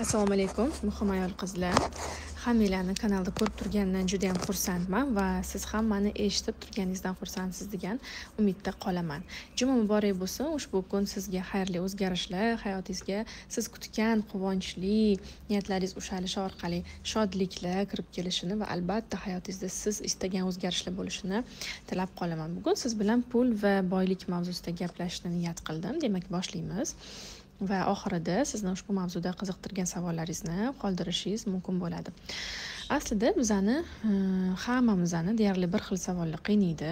Assalomu alaykum, muhim ayol qizlar. Hammanglarni kanalda ko'rib turgandan juda ham xursandman va siz ham meni eshitib turganingizdan xursandsiz degan umidda qolaman. Juma muborak bo'lsin. Ushbu kun sizga xayrli o'zgarishlar, hayotingizga siz kutgan quvonchli niyatlaringiz ushalishi orqali shodliklar kirib kelishini va albatta hayotingizda siz istagan o'zgarishlar bo'lishini tilab qolaman. Bugun siz bilan pul va boylik mavzusida gaplashishni niyat qildim. Demak, boshlaymiz. Va oxirida sizni ushbu mavzuda qiziqtirgan savollaringizni qoldirishingiz mumkin bo'ladi. Aslida bizani hammamizni deyarli bir xil savollar qiynaydi.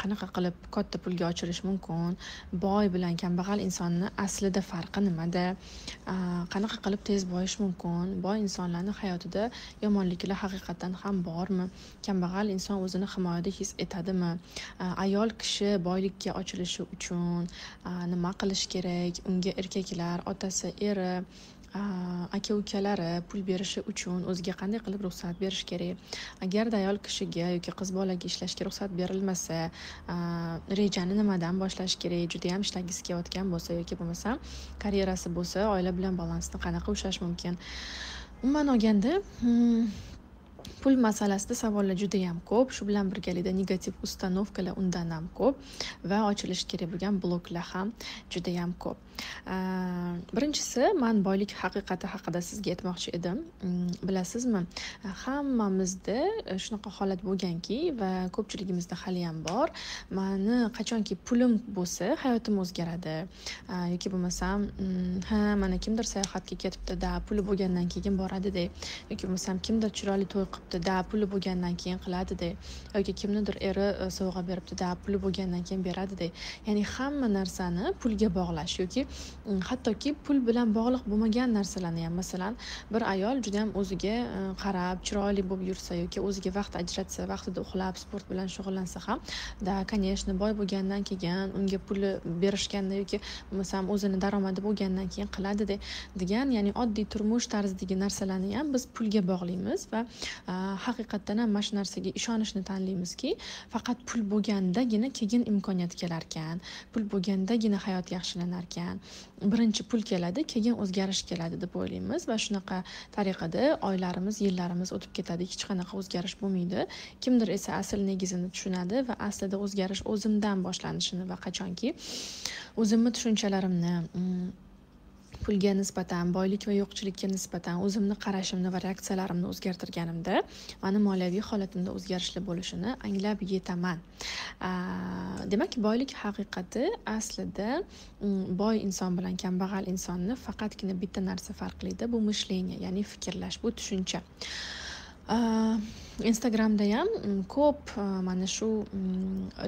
Qanaqa qilib katta pulga ochilish mumkin? Boy bilan kambag'al insonni aslida farqi nimada? Qanaqa qilib tez boyish mumkin? Boy insonlarning hayotida yomonliklar haqiqatan ham bormi? Kambag'al inson o'zini himoyada his etadimi? Ayol kishi boylikka ochilishi uchun nima qilish kerak? Unga erkaklar, otasi, eri, aka ukalari pul berishi uchun o'ziga qanday qilib ruxsat berish kerak? Agarda ayol kishiga yoki qiz bolaga ishlashga ruxsat berilmasa, rejani nimadan boshlash kerak? Juda ham ishlagingiz kelayotgan bo'lsa yoki bo'lmasa karyerasi bo'lsa, oila bilan balansni qanaqa ushlash mumkin? Umuman olganda, pul masalasida savollar juda ham ko'p, shu bilan birgalikda negativ ustanovkalar undan ham ko'p va ochilish kerak bo'lgan bloklar ham juda ham ko'p. Birinchisi, men boylik haqiqati haqida sizga aytmoqchi edim. Bilasizmi, hammamizda shunaqa holat bo'lganki va ko'pchiligimizda hali ham bor. Meni qachonki pulim bo'lsa, hayotim o'zgaradi. Yoki bo'lmasam, mana kimdir sayohatga ketibdi-da, puli bo'lgandan keyin boradi-da, yoki bo'lmasam kimdir chiroyli to'y qilibdi-da, puli bo'lgandan keyin qiladi-da, yoki kimnidir eri sovg'a beribdi-da, puli bo'lgandan keyin beradi-da. Ya'ni hamma narsani pulga bog'lash yoki hattoki pul bilan bog'liq bo'lmagan narsalarni ham, masalan, bir ayol juda ham o'ziga qarab, chiroyli bo'lib yursa yoki o'ziga vaqt ajratsa, vaqtida uxlab, sport bilan shug'ullansa ham, da, конечно, boy bo'lgandan keyin unga puli berishganda yoki masalan o'zini daromadi bo'lgandan keyin qiladi-da degan, ya'ni oddiy turmush tarzidagi narsalarni ham biz pulga bog'laymiz va haqiqatdan ham mana shu narsaga ishonishni tanlaymizki, faqat pul bo'lgandagina keyin imkoniyat kelar ekan, pul bo'lgandagina hayot yaxshilanar ekan. Birinchi pul keladi, keyin o'zgarish keladi deb o'ylaymiz va shunaqa tariqada oylarimiz, yillarimiz o'tib ketadi, hech qanaqa o'zgarish bo'lmaydi. Kimdir esa asl negizini tushunadi va aslida o'zgarish o'zimdan boshlanishini va qachonki o'zimni tushunchalarimni pulga nisbatan, boylik va yo'qchilikka nisbatan o'zimni qarashimni va reaksiyalarimni o'zgartirganimda, meni moliyaviy holatimda o'zgarishlar bo'lishini anglab yetaman. Demak, boylik haqiqati aslida boy inson bilan kambag'al insonni faqatgina bitta narsa farqlaydi, bu mishleniya, ya'ni fikrlash, bu tushuncha. Instagramda ham ko'p mana shu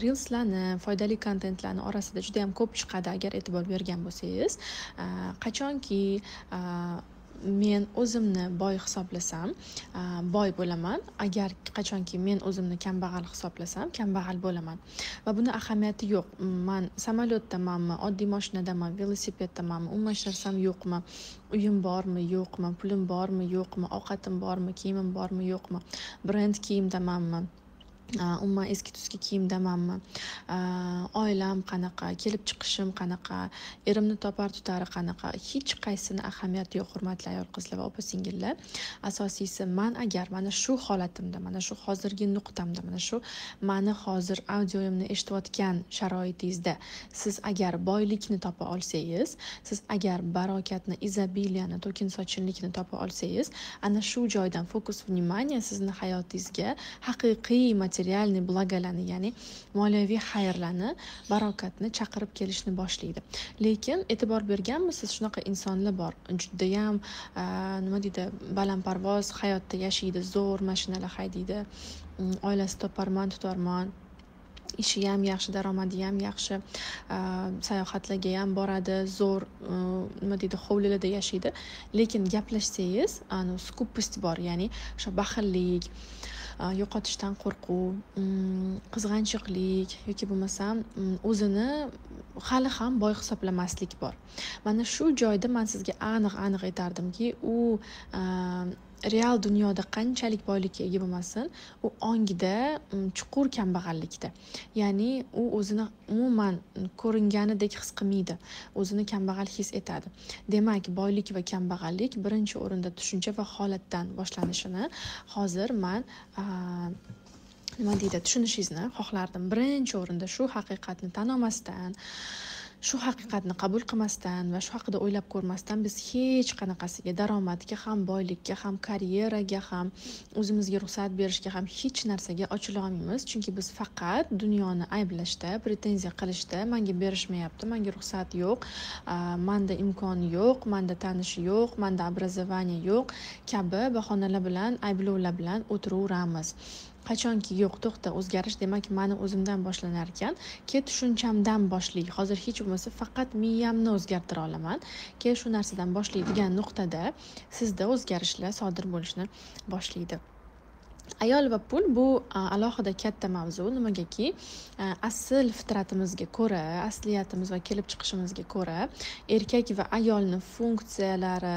reelslarni, foydali kontentlarni orasida juda ham ko'p chiqadi, agar e'tibor bergan bo'lsangiz. Qachonki men o'zimni boy hisoblasam, boy bo'laman. Agar qachonki men o'zimni kambag'al hisoblasam, kambag'al bo'laman. Va buni ahamiyati yo'q. Men samolyotdamanmi, oddiy mashinadaman, velosipeddamanmi, umuman hech narsam yo'qmi, uyim bormi, yo'qmi, pulim bormi, yo'qmi, ovqatim bormi, kiyimim bormi, yo'qmi, brend kiyimdamanmi, umuman eski tuski kiyimdamanmi, oilam qanaqa, kelib chiqishim qanaqa, erimni topar tutari qanaqa, hech qaysini ahamiyati yo'q, hurmatli ayol qizlar va opa-singillar. Asosiysi, men agar mana shu holatimda, mana shu hozirgi nuqtamda, mana shu meni hozir audioyimni eshitayotgan sharoitingizda siz agar boylikni topa olsangiz, siz agar barokatni, izobiliyani, to'kin sochinlikni topa olsangiz, ana shu joydan fokus vнимания sizni hayotingizga haqiqiy materialniy blagolarni, ya'ni moliyaviy xayrlarni, barokatni chaqirib kelishni boshlaydi. Lekin e'tibor berganmisiz, shunaqa insonlar bor. Judayam nima deydi, balandparvoz hayotda yashaydi, zo'r mashinalar haydaydi, oilasi toparmon tutarmon, ishi ham yaxshi, daromadi ham yaxshi, sayohatlarga ham boradi, zo'r nima deydi, hovlilarda yashaydi. Lekin gaplashsangiz, skupost bor, ya'ni o'sha baxillik, yo'qotishdan qo'rquv, qizg'anchiqlik yoki bo'lmasam o'zini hali ham boy hisoblamaslik bor. Mana shu joyda men sizga aniq aytardimki, u real dunyoda qanchalik boylikka ega bo'lmasin, u ongida chuqur kambag'allikda. Ya'ni u o'zini umuman ko'ringanidek his qilmaydi, o'zini kambag'al his etadi. Demak, boylik va kambag'allik birinchi o'rinda tushuncha va holatdan boshlanishini hozir men nima deydi, tushunishingizni xohlardim. Birinchi o'rinda shu haqiqatni tan olmasdan, shu haqiqatni qabul qilmasdan va shu haqida o'ylab ko'rmasdan biz hech qanaqasiga, daromadga ham, boylikka ham, karyeraga ham, o'zimizga ruxsat berishga ham hech narsaga ochila olmaymiz. Chunki biz faqat dunyoni ayblashda, pretenziya qilishda, menga berishmayapti, menga ruxsat yo'q, menda imkon yo'q, menda tanish yo'q, menda obrazovaniya yo'q kabi bahonalar bilan, ayblovlar bilan o'tiraveramiz. Qachonki yo'q, to'xta, o'zgarish demak meni o'zimdan boshlanar ekan, tushunchamdan boshlaylik. Hozir hech bo'lmasa faqat miyamni o'zgartira olaman, shu narsadan boshlaydigan nuqtada sizda o'zgarishlar sodir bo'lishni boshlaydi. Ayol va pul bu alohida katta mavzu. Nimagaki, asl fitratimizga ko'ra, asliyatimiz va kelib chiqishimizga ko'ra erkak va ayolni funksiyalari,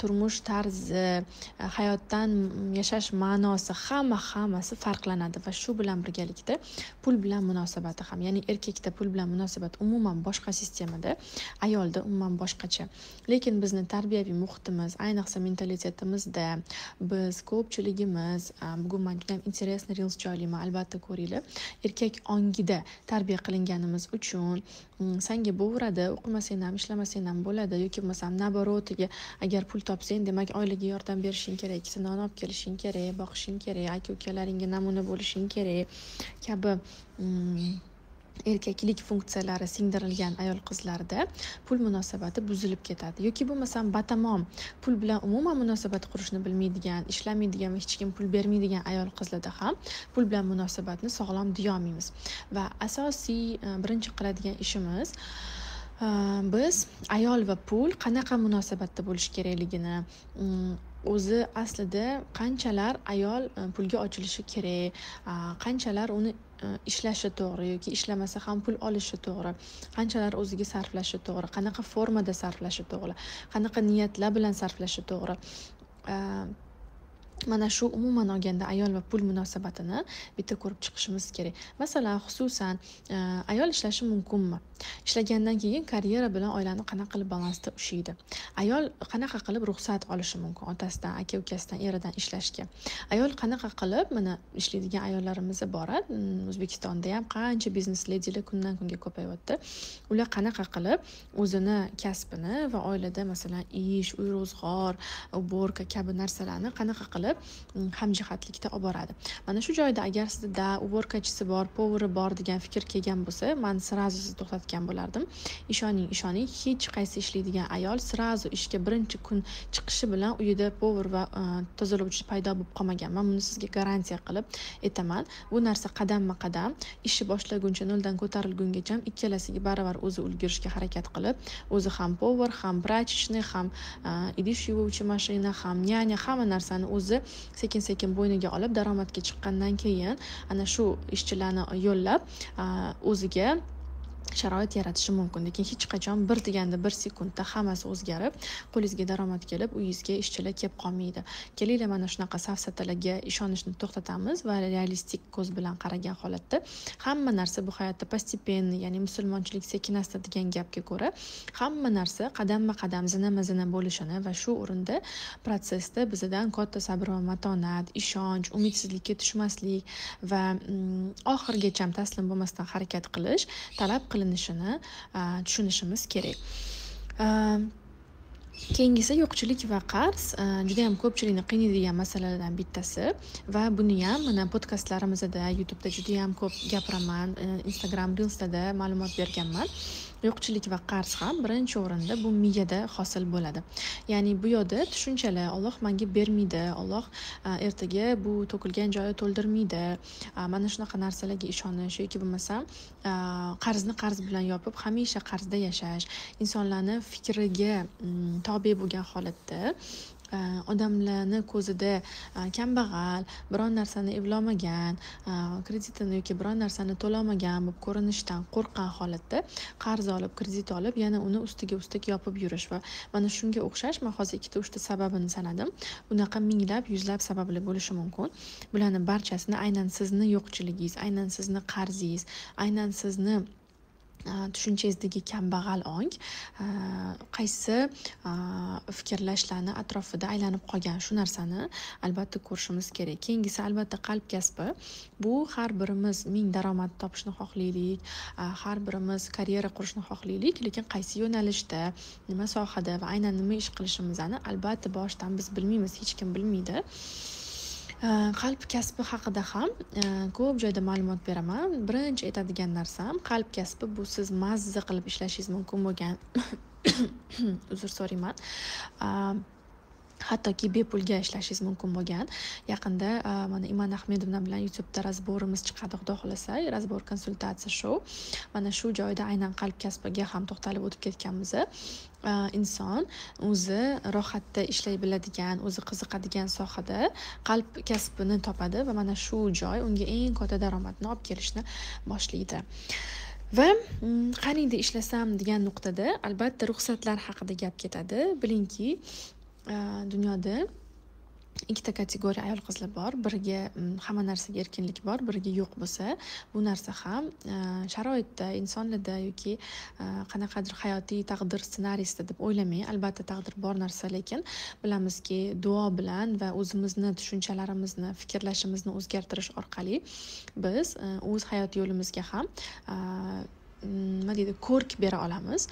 turmush tarzi, hayotdan yashash ma'nosi hammasi farqlanadi va shu bilan birgalikda pul bilan munosabati ham. Ya'ni erkakda pul bilan munosabat umuman boshqa sistemada, ayolda umuman boshqacha. Lekin bizni tarbiyaviy muhitimiz, ayniqsa mentalitetimizda biz ko'pchiligimiz, bugun men juda ham interesniy reels joylayman, albatta ko'ringlar. Erkak ongida tarbiya qilinganimiz uchun senga bo'veradi, o'qimasang ham, ishlamasang ham bo'ladi, yoki bo'lmasam naborotiga, agar pul topsang, demak oilaga yordam berishing kerak, non olib kelishing kerak, boqishing kerak, aka-ukalaringga namuna bo'lishing kerak kabi erkaklik funksiyalari singdirilgan ayol qizlarda pul munosabati buzilib ketadi. Yoki bo'lmasam batamom pul bilan umuman munosabat qurishni bilmaydigan, ishlamaydigan va hech kim pul bermaydigan ayol qizlarda ham pul bilan munosabatni sog'lom deya olmaymiz. Va asosiy birinchi qiladigan ishimiz biz ayol va pul qanaqa munosabatda bo'lish kerakligini, o'zi aslida qanchalar ayol pulga ochilishi kerak, qanchalar uni ishlashi to'g'ri yoki ishlamasa ham pul olishi to'g'ri, qanchalar o'ziga sarflashi to'g'ri, qanaqa formada sarflashi to'g'ri, qanaqa niyatlar bilan sarflashi to'g'ri. Mana shu umuman olganda ayol va pul munosabatini bitta ko'rib chiqishimiz kerak. Masalan, xususan ayol ishlashi mumkinmi? Ishlagandan keyin karyera bilan oilani qanaqa qilib balansda ushlaydi? Ayol qanaqa qilib ruxsat olishi mumkin otasidan, aka-ukasidan, eridan ishlashga? Ayol qanaqa qilib, mana ishlaydigan ayollarimiz bor, O'zbekistonda ham qancha biznes ledilar kundan kunga ko'payyapti. Ular qanaqa qilib o'zini kasbini va oilada masalan ish, uy ro'zg'or, uborka kabi narsalarni qanaqa qilib hamjihatlikda olib boradi. Mana shu joyda agar sizda uborkachisi bor, poveri bor degan fikr kelgan bo'lsa, men sirazu sizni to'xtatgan bo'lardim. Ishoning, hech qaysi ishlaydigan ayol sirazu ishga birinchi kun chiqishi bilan uyida pover va tozalovchi paydo bo'lib qolmagan. Men buni sizga garantiya qilib aytaman. Bu narsa qadamma-qadam ishni boshlaguncha, noldan ko'tarilgungacha ikkalasiga baravar o'zi ulgurishga harakat qilib, o'zi ham pover, ham prachishni, ham idish yuvuvchi mashina, ham nyanya, hamma narsani o'zi sekin-sekin bo'yniga olib daromadga chiqqandan keyin ana shu ishchilarni yo'llab o'ziga sharoit yaratishi mumkin. Lekin hech qachon bir deganda bir sekundda hammasi o'zgarib, qo'lingizga daromad kelib, uyingizga ishchilar kelib qolmaydi. Kelinglar mana shunaqa safsatalarga ishonishni to'xtatamiz va realistik ko'z bilan qaragan holatda hamma narsa bu hayotda postepенно, ya'ni musulmonchilik sekin asta degan gapga ko'ra, hamma narsa qadamma-qadam, zinama-zina bo'lishini va shu o'rinda protsessda bizdan katta sabr va matonat, ishonch, umidsizlikka tushmaslik va oxirigacha taslim bo'lmasdan harakat qilish talab qilinishini tushunishimiz kerak. Keyingisi yo'qchilik va qarz juda ham ko'pchilikni qiynaydigan masalalardan bittasi va buni ham mana podkastlarimizda, YouTube'da juda ham ko'p gapiraman, Instagram Reels'da ma'lumot berganman. Yo'qchilik va qarz ham birinchi o'rinda bu miyada hosil bo'ladi. Ya'ni bu yo'da tushunchalar, Alloh menga bermaydi, Alloh ertaga bu to'kilgan joyi to'ldirmaydi. Mana shunaqa narsalarga ishonish yoki bo'lmasam qarzni qarz bilan yopib, hamisha qarzda yashash, insonlarni fikriga tobe bo'lgan holatda odamlarni ko'zida kambag'al, biron narsani eplolmagan, kreditini yoki biron narsani to'lamagan bo'lib ko'rinishdan qo'rqqan holatda qarz olib kredit olib yana uni ustiga ustak yopib yurish va mana shunga o'xshash man hozir 2-3 ta sababini sanadim. Bunaqa minglab yuzlab sabablar bo'lishi mumkin. Bularni barchasini aynan sizni yo'qchiligingiz, aynan sizni qarzingiz, aynan sizni tushunchangizdagi kambag'al ong qaysi fikrlashlarni atrofida aylanib qolgan shu narsani albatta ko'rishimiz kerak. Keyingisi albatta qalb kasbi. Bu har birimiz ming daromad topishni xohlaylik, har birimiz karyera qurishni xohlaylik, lekin qaysi yo'nalishda, nima sohada va aynan nima ish qilishimizni albatta boshidan biz bilmaymiz, hech kim bilmaydi. Qalb kasbi haqida ham ko'p joyda ma'lumot beraman. Birinchi aytadigan narsam, qalb kasbi bu siz mazza qilib ishlashingiz mumkin bo'lgan uzr so'rayman. Hattoki bepulga ishlashingiz mumkin bo'lgan. Yaqinda mana Iman Ahmedovna bilan YouTube'da razborimiz chiqadi, xudo xolasa, razbor konsultatsiya show. Mana shu joyda aynan qalb kasbiga ham to'xtalib o'tib ketganmiz. Inson o'zi rohatda ishlay biladigan, o'zi qiziqadigan sohada qalb kasbini topadi va mana shu joy unga eng katta daromadni olib kelishni boshlaydi. Va qaniydi ishlasam degan nuqtada albatta ruxsatlar haqida gap ketadi. Bilingki, dunyoda ikkita kategoriya ayol qizlar bor. Biriga hamma narsaga erkinlik bor, biriga yo'q bo'lsa, bu narsa ham sharoitda, insonlarda yoki qanaqadir hayotiy taqdir ssenariysida deb o'ylamang. Albatta taqdir bor narsa, lekin bilamizki, duo bilan va o'zimizni tushunchalarimizni, fikrlashimizni o'zgartirish orqali biz o'z hayot yo'limizga ham nima deydi, ko'rk bera olamiz.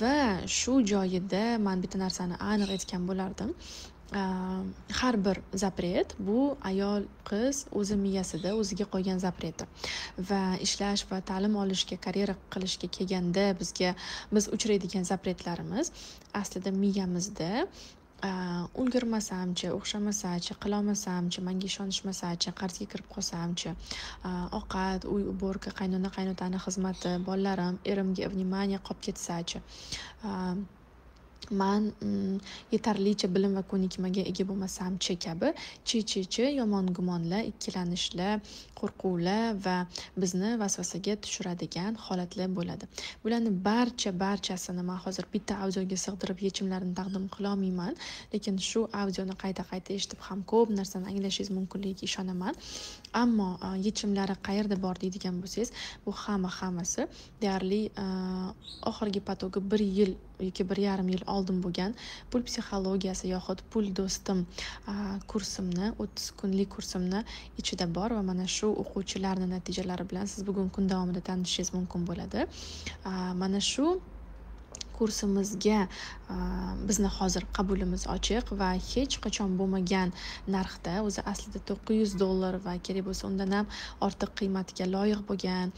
Va shu joyida men bitta narsani aniq aytgan bo'lardim. Har bir zapret bu ayol qiz o'zi miyasida o'ziga qo'ygan zapreti va ishlash va ta'lim olishga, karyera qilishga kelganda biz uchraydigan zapretlarimiz aslida miyamizda ulgurmasamchi, o'xshamasachi, qilolmasamchi, menga ishonishmasachi, qarzga kirib qolsamchi, ovqat, uy, uborka, qaynona qaynotani xizmati, bolalarim, erimga vнимание qolib ketsachi, man yetarlicha bilim va ko'nikmaga ega bo'lmasamchi kabi chi yomon gumonlar, ikkilanishlar, qo'rquvlar va bizni vasvasaga tushiradigan holatlar bo'ladi. Bularni barchasini men hozir bitta audioga sig'dirib yechimlarini taqdim qila olmayman, lekin shu audioni qayta eshitib ham ko'p narsani anglashingiz mumkinligiga ishonaman. Ammo yechimlari qayerda bor deydigan bo'lsangiz, bu hammasi deyarli oxirgi patogi 1 yil yoki 1,5 yil oldin bo'lgan pul psixologiyasi yoxud pul do'stim kursimni, 30 kunlik kursimni ichida bor va mana shu o'quvchilarning natijalari bilan siz bugun kun davomida tanishishingiz mumkin bo'ladi. Mana shu kursimizga bizni hozir qabulimiz ochiq va hech qachon bo'lmagan narxda, o'zi aslida $900 va kerak bo'lsa undan ham ortiq qiymatga loyiq bo'lgan,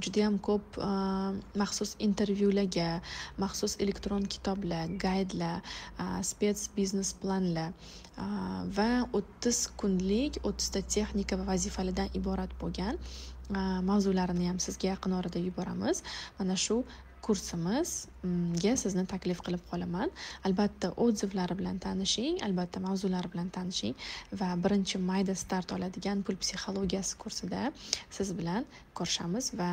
juda ham ko'p maxsus intervyularga, maxsus elektron kitoblar, gaydlar, spets biznes planlar va 30 kunlik 30 ta texnika va vazifalardan iborat bo'lgan mavzularini ham sizga yaqin orada yuboramiz. Mana shu kursimizga sizni taklif qilib qolaman. Albatta odzivlari bilan tanishing, albatta mavzulari bilan tanishing va 1-mayda start oladigan pul psixologiyasi kursida siz bilan ko'rishamiz va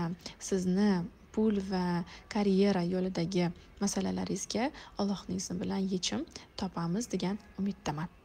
sizni pul va karyera yo'lidagi masalalaringizga Allohning izni bilan yechim topamiz degan umiddaman.